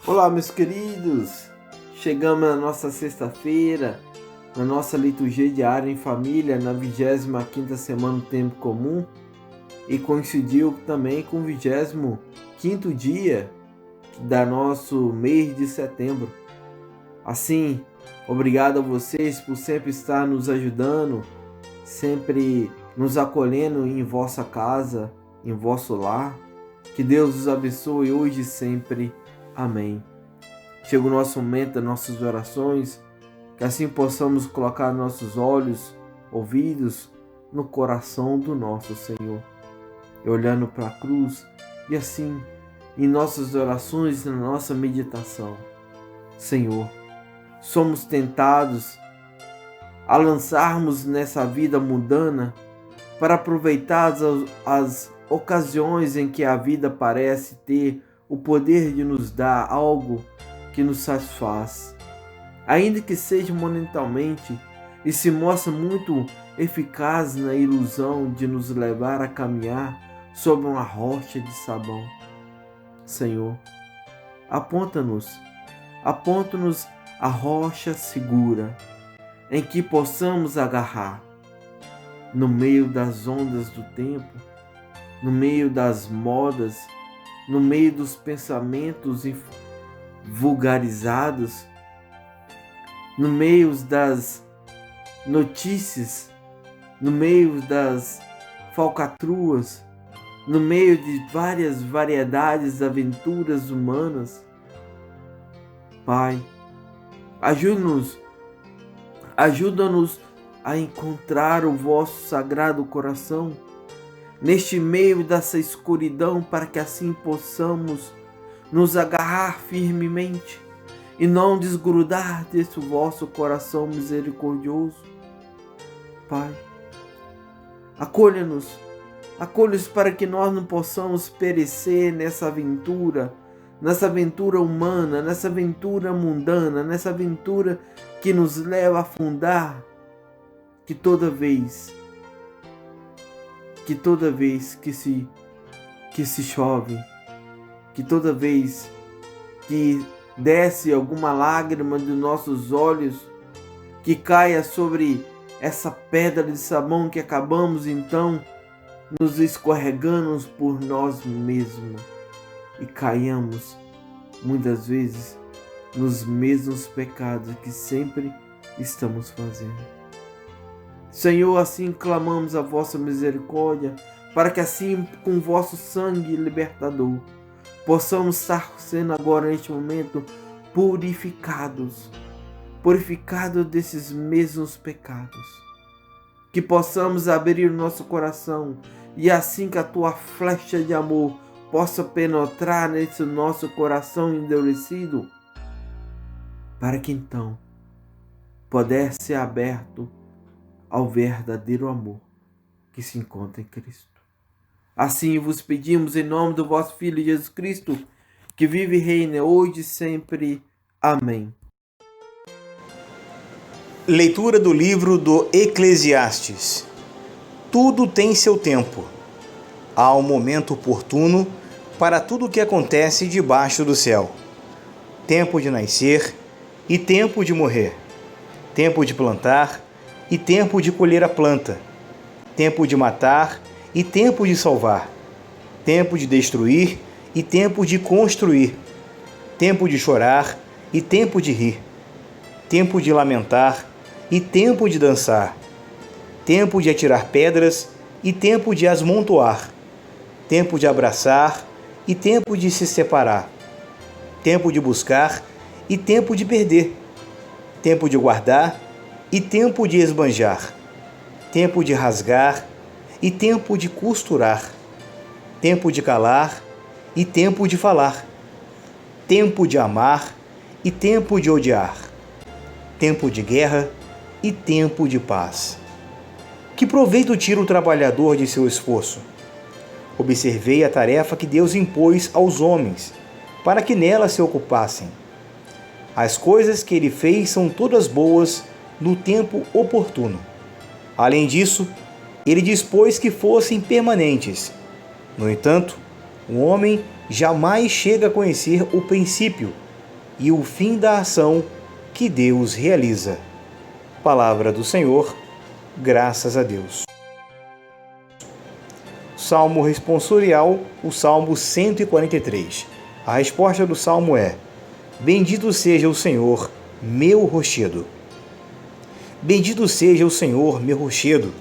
Olá, meus queridos! Chegamos na nossa sexta-feira, na nossa liturgia diária em família, na 25ª semana do Tempo Comum, e coincidiu também com o 25º dia da nosso mês de setembro. Assim, obrigado a vocês por sempre estar nos ajudando, sempre nos acolhendo em vossa casa, em vosso lar. Que Deus os abençoe hoje e sempre. Amém. Chega o nosso momento das nossas orações, que assim possamos colocar nossos olhos, ouvidos no coração do nosso Senhor, e olhando para a cruz, e assim, em nossas orações, na nossa meditação, Senhor, somos tentados a lançarmos nessa vida mundana para aproveitar as ocasiões em que a vida parece ter o poder de nos dar algo que nos satisfaz, ainda que seja momentaneamente, e se mostra muito eficaz na ilusão de nos levar a caminhar sobre uma rocha de sabão. Senhor, aponta-nos a rocha segura em que possamos agarrar no meio das ondas do tempo, no meio das modas, no meio dos pensamentos vulgarizados, no meio das notícias, no meio das falcatruas, no meio de várias variedades de aventuras humanas. Pai, ajuda-nos a encontrar o vosso sagrado coração neste meio dessa escuridão, para que assim possamos nos agarrar firmemente e não desgrudar desse vosso coração misericordioso. Pai, acolha-nos para que nós não possamos perecer nessa aventura humana, nessa aventura mundana, nessa aventura que nos leva a afundar, que toda vez que se chove, que toda vez que desce alguma lágrima dos nossos olhos, que caia sobre essa pedra de sabão, que acabamos então nos escorregando por nós mesmos e caiamos muitas vezes nos mesmos pecados que sempre estamos fazendo. Senhor, assim clamamos a vossa misericórdia, para que assim, com vosso sangue libertador, possamos estar sendo agora, neste momento, purificados desses mesmos pecados. Que possamos abrir o nosso coração, e assim que a tua flecha de amor possa penetrar nesse nosso coração endurecido, para que então pudesse ser aberto ao verdadeiro amor que se encontra em Cristo. Assim vos pedimos em nome do vosso Filho Jesus Cristo, que vive e reina hoje e sempre. Amém. Leitura do livro do Eclesiastes. Tudo tem seu tempo. Há um momento oportuno para tudo o que acontece debaixo do céu. Tempo de nascer e tempo de morrer. Tempo de plantar e tempo de colher a planta, tempo de matar e tempo de salvar, tempo de destruir e tempo de construir, tempo de chorar e tempo de rir, tempo de lamentar e tempo de dançar, tempo de atirar pedras e tempo de as amontoar, tempo de abraçar e tempo de se separar, tempo de buscar e tempo de perder, tempo de guardar e tempo de esbanjar, tempo de rasgar e tempo de costurar, tempo de calar e tempo de falar, tempo de amar e tempo de odiar, tempo de guerra e tempo de paz. Que proveito tira o trabalhador de seu esforço? Observei a tarefa que Deus impôs aos homens, para que nela se ocupassem. As coisas que ele fez são todas boas no tempo oportuno. Além disso, ele dispôs que fossem permanentes. No entanto, o homem jamais chega a conhecer o princípio e o fim da ação que Deus realiza. Palavra do Senhor, graças a Deus. Salmo responsorial, o Salmo 143. A resposta do Salmo é: Bendito seja o Senhor, meu rochedo. Bendito seja o Senhor, meu rochedo.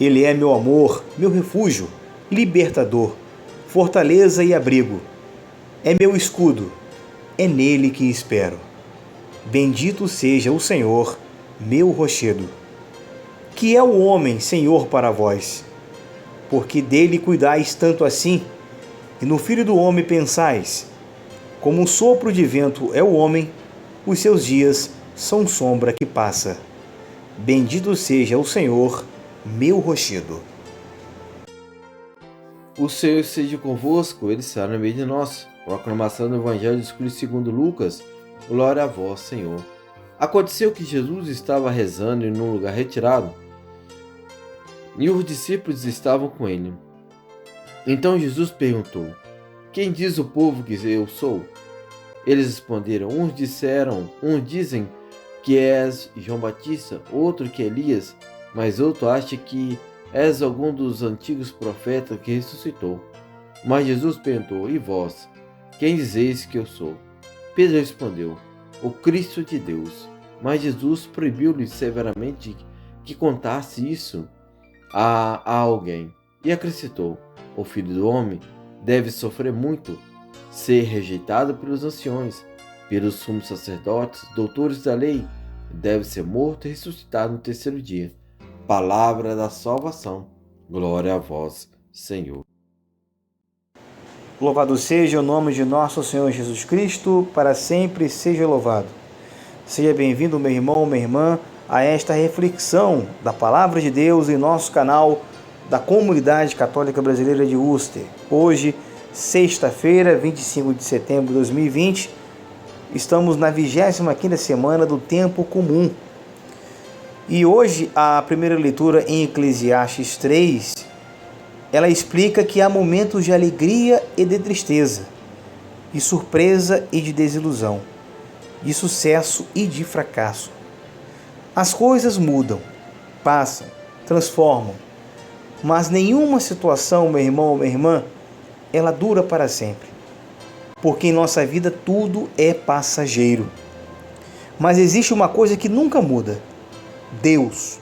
Ele é meu amor, meu refúgio, libertador, fortaleza e abrigo. É meu escudo, é nele que espero. Bendito seja o Senhor, meu rochedo. Que é o homem, Senhor, para vós? Porque dele cuidais tanto assim, e no Filho do homem pensais. Como um sopro de vento é o homem, os seus dias são sombra que passa. Bendito seja o Senhor, meu rochedo. O Senhor esteja convosco, Ele está no meio de nós. Proclamação do Evangelho de Cristo segundo Lucas. Glória a vós, Senhor. Aconteceu que Jesus estava rezando em um lugar retirado, e os discípulos estavam com ele. Então Jesus perguntou: Quem diz o povo que eu sou? Eles responderam: Uns dizem que és João Batista, outro que Elias, mas outro acha que és algum dos antigos profetas que ressuscitou. Mas Jesus perguntou: E vós, quem dizeis que eu sou? Pedro respondeu: O Cristo de Deus. Mas Jesus proibiu-lhe severamente que contasse isso a alguém. E acrescentou: O Filho do Homem deve sofrer muito, ser rejeitado pelos anciões, pelos sumos sacerdotes, doutores da lei, deve ser morto e ressuscitado no terceiro dia. Palavra da salvação. Glória a vós, Senhor. Louvado seja o nome de nosso Senhor Jesus Cristo, para sempre seja louvado. Seja bem-vindo, meu irmão, minha irmã, a esta reflexão da Palavra de Deus em nosso canal da Comunidade Católica Brasileira de Uster. Hoje, sexta-feira, 25 de setembro de 2020, estamos na 25ª semana do Tempo Comum. E hoje a primeira leitura em Eclesiastes 3, ela explica que há momentos de alegria e de tristeza, de surpresa e de desilusão, de sucesso e de fracasso. As coisas mudam, passam, transformam, mas nenhuma situação, meu irmão ou minha irmã, ela dura para sempre. Porque em nossa vida tudo é passageiro. Mas existe uma coisa que nunca muda: Deus.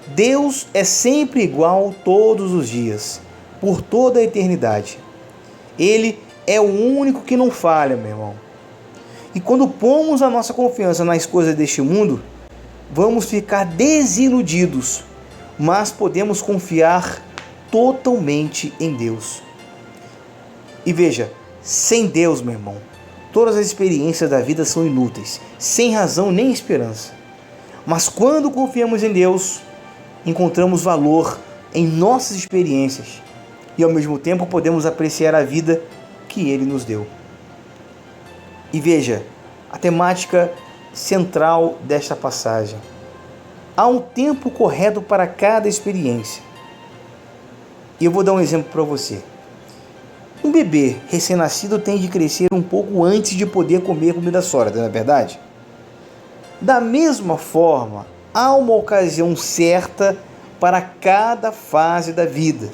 Deus é sempre igual todos os dias, por toda a eternidade. Ele é o único que não falha, meu irmão. E quando pomos a nossa confiança nas coisas deste mundo, vamos ficar desiludidos, mas podemos confiar totalmente em Deus. E veja, sem Deus, meu irmão, todas as experiências da vida são inúteis, sem razão nem esperança. Mas quando confiamos em Deus, encontramos valor em nossas experiências e ao mesmo tempo podemos apreciar a vida que Ele nos deu. E veja, a temática central desta passagem: há um tempo correto para cada experiência. E eu vou dar um exemplo para você. Um bebê recém-nascido tem de crescer um pouco antes de poder comer comida sólida, não é verdade? Da mesma forma, há uma ocasião certa para cada fase da vida.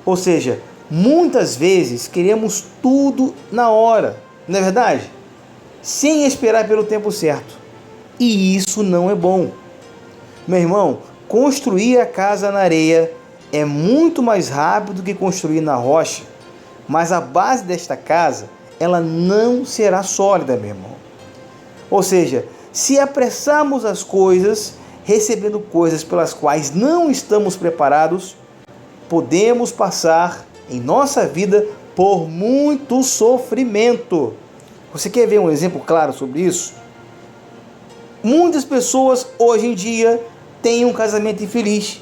Ou seja, muitas vezes queremos tudo na hora, não é verdade? Sem esperar pelo tempo certo. E isso não é bom. Meu irmão, construir a casa na areia é muito mais rápido que construir na rocha, mas a base desta casa, ela não será sólida, meu irmão. Ou seja, se apressarmos as coisas, recebendo coisas pelas quais não estamos preparados, podemos passar em nossa vida por muito sofrimento. Você quer ver um exemplo claro sobre isso? Muitas pessoas hoje em dia têm um casamento infeliz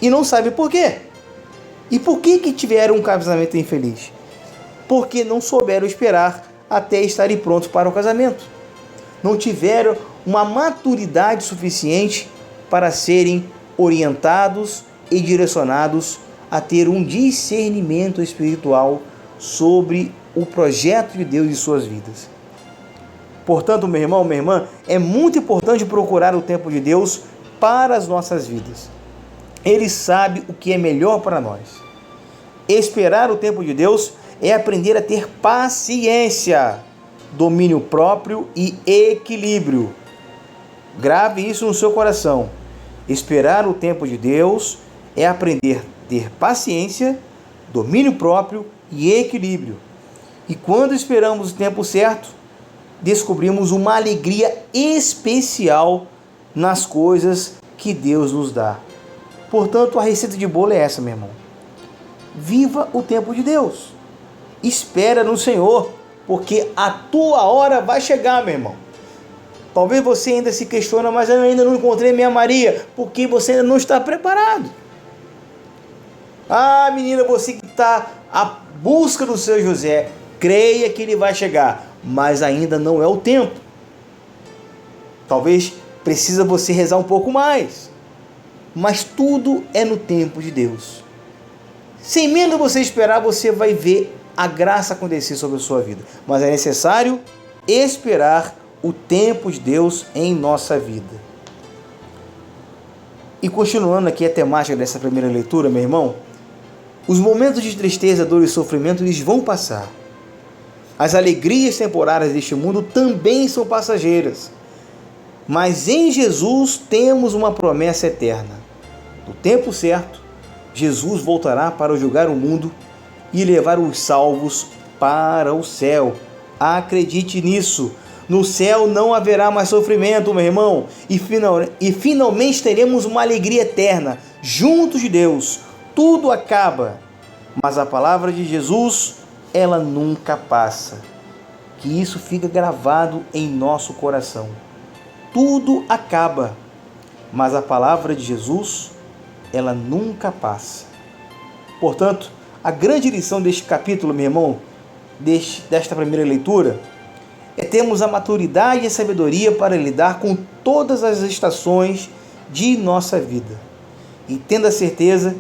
e não sabem por quê. E por que tiveram um casamento infeliz? Porque não souberam esperar até estarem prontos para o casamento. Não tiveram uma maturidade suficiente para serem orientados e direcionados a ter um discernimento espiritual sobre o projeto de Deus em suas vidas. Portanto, meu irmão, minha irmã, é muito importante procurar o tempo de Deus para as nossas vidas. Ele sabe o que é melhor para nós. Esperar o tempo de Deus é aprender a ter paciência, domínio próprio e equilíbrio. Grave isso no seu coração. Esperar o tempo de Deus é aprender a ter paciência, domínio próprio e equilíbrio. E quando esperamos o tempo certo, descobrimos uma alegria especial nas coisas que Deus nos dá. Portanto, a receita de bolo é essa, meu irmão. Viva o tempo de Deus. Espera no Senhor, porque a tua hora vai chegar, meu irmão. Talvez você ainda se questione, mas eu ainda não encontrei minha Maria, porque você ainda não está preparado. Ah, menina, você que está à busca do seu José, creia que ele vai chegar, mas ainda não é o tempo. Talvez precisa você rezar um pouco mais, mas tudo é no tempo de Deus. Sem menos você esperar, você vai ver a graça acontecer sobre a sua vida, mas é necessário esperar o tempo de Deus em nossa vida. E continuando aqui a temática dessa primeira leitura, meu irmão, os momentos de tristeza, dor e sofrimento, eles vão passar. As alegrias temporárias deste mundo também são passageiras. Mas em Jesus temos uma promessa eterna. No tempo certo, Jesus voltará para julgar o mundo e levar os salvos para o céu. Acredite nisso. No céu não haverá mais sofrimento, meu irmão. E finalmente teremos uma alegria eterna, juntos de Deus. Tudo acaba, mas a palavra de Jesus, ela nunca passa. Que isso fica gravado em nosso coração. Tudo acaba, mas a palavra de Jesus, ela nunca passa. Portanto, a grande lição deste capítulo, meu irmão, desta primeira leitura, é termos a maturidade e a sabedoria para lidar com todas as estações de nossa vida. E tendo a certeza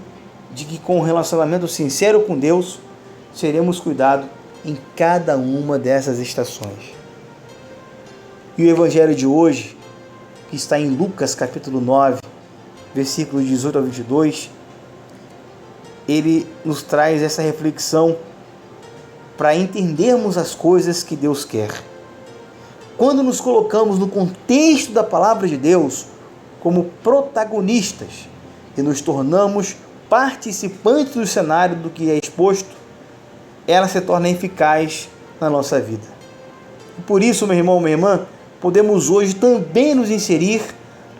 de que com um relacionamento sincero com Deus, seremos cuidados em cada uma dessas estações. E o Evangelho de hoje, que está em Lucas capítulo 9, versículos 18 a 22, ele nos traz essa reflexão para entendermos as coisas que Deus quer. Quando nos colocamos no contexto da palavra de Deus como protagonistas e nos tornamos participantes do cenário do que é exposto, ela se torna eficaz na nossa vida. E por isso, meu irmão, minha irmã, podemos hoje também nos inserir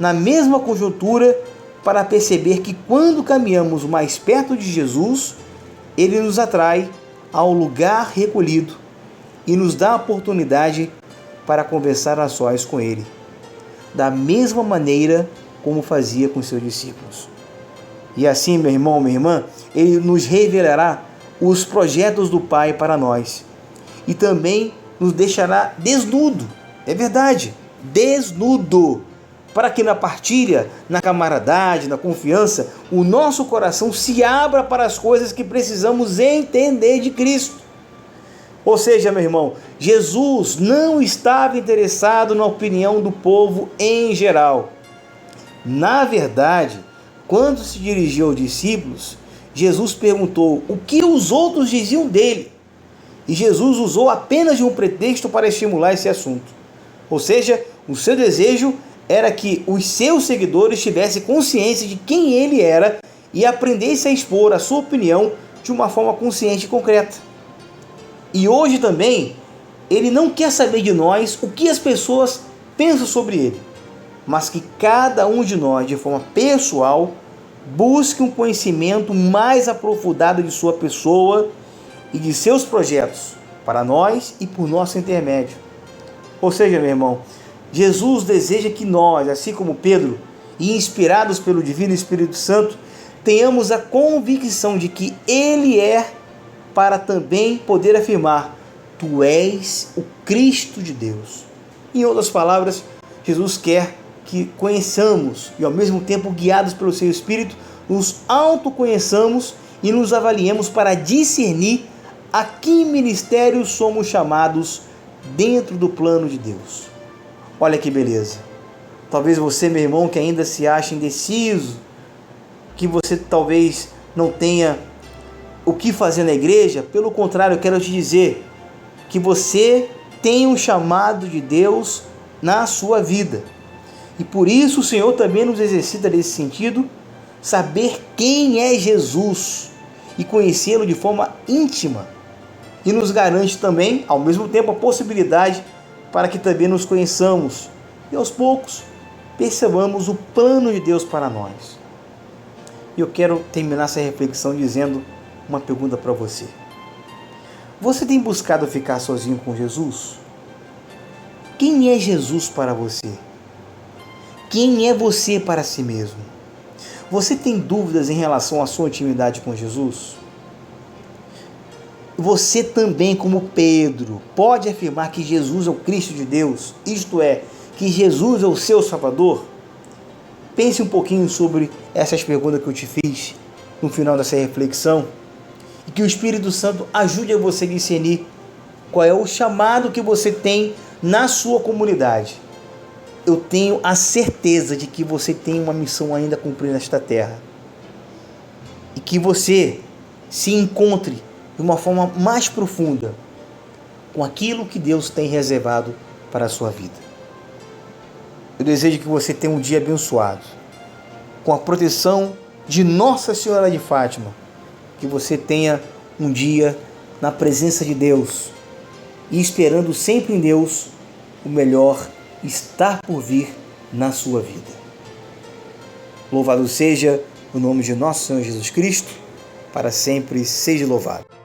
na mesma conjuntura para perceber que quando caminhamos mais perto de Jesus, ele nos atrai ao lugar recolhido e nos dá a oportunidade para conversar a sós com ele, da mesma maneira como fazia com seus discípulos. E assim, meu irmão, minha irmã, ele nos revelará os projetos do Pai para nós e também nos deixará desnudo, é verdade, desnudo, para que na partilha, na camaradagem, na confiança, o nosso coração se abra para as coisas que precisamos entender de Cristo. Ou seja, meu irmão, Jesus não estava interessado na opinião do povo em geral. Na verdade, quando se dirigiu aos discípulos, Jesus perguntou o que os outros diziam dele. E Jesus usou apenas de um pretexto para estimular esse assunto. Ou seja, o seu desejo era que os seus seguidores tivessem consciência de quem ele era e aprendessem a expor a sua opinião de uma forma consciente e concreta. E hoje também, ele não quer saber de nós o que as pessoas pensam sobre ele, mas que cada um de nós, de forma pessoal, busque um conhecimento mais aprofundado de sua pessoa e de seus projetos, para nós e por nosso intermédio. Ou seja, meu irmão, Jesus deseja que nós, assim como Pedro, e inspirados pelo Divino Espírito Santo, tenhamos a convicção de que ele é, para também poder afirmar: tu és o Cristo de Deus. Em outras palavras, Jesus quer que conheçamos e ao mesmo tempo, guiados pelo seu Espírito, nos autoconheçamos e nos avaliemos para discernir a que ministério somos chamados dentro do plano de Deus. Olha que beleza. Talvez você, meu irmão, que ainda se acha indeciso, que você talvez não tenha o que fazer na igreja, pelo contrário, eu quero te dizer que você tem um chamado de Deus na sua vida. E por isso o Senhor também nos exercita nesse sentido, saber quem é Jesus e conhecê-lo de forma íntima. E nos garante também, ao mesmo tempo, a possibilidade para que também nos conheçamos e aos poucos percebamos o plano de Deus para nós. E eu quero terminar essa reflexão dizendo uma pergunta para você. Você tem buscado ficar sozinho com Jesus? Quem é Jesus para você? Quem é você para si mesmo? Você tem dúvidas em relação à sua intimidade com Jesus? Você também, como Pedro, pode afirmar que Jesus é o Cristo de Deus, isto é, que Jesus é o seu Salvador? Pense um pouquinho sobre essas perguntas que eu te fiz no final dessa reflexão e que o Espírito Santo ajude a você a discernir qual é o chamado que você tem na sua comunidade. Eu tenho a certeza de que você tem uma missão ainda a cumprir nesta terra e que você se encontre de uma forma mais profunda com aquilo que Deus tem reservado para a sua vida. Eu desejo que você tenha um dia abençoado, com a proteção de Nossa Senhora de Fátima, que você tenha um dia na presença de Deus e esperando sempre em Deus o melhor estar por vir na sua vida. Louvado seja o nome de nosso Senhor Jesus Cristo, para sempre seja louvado.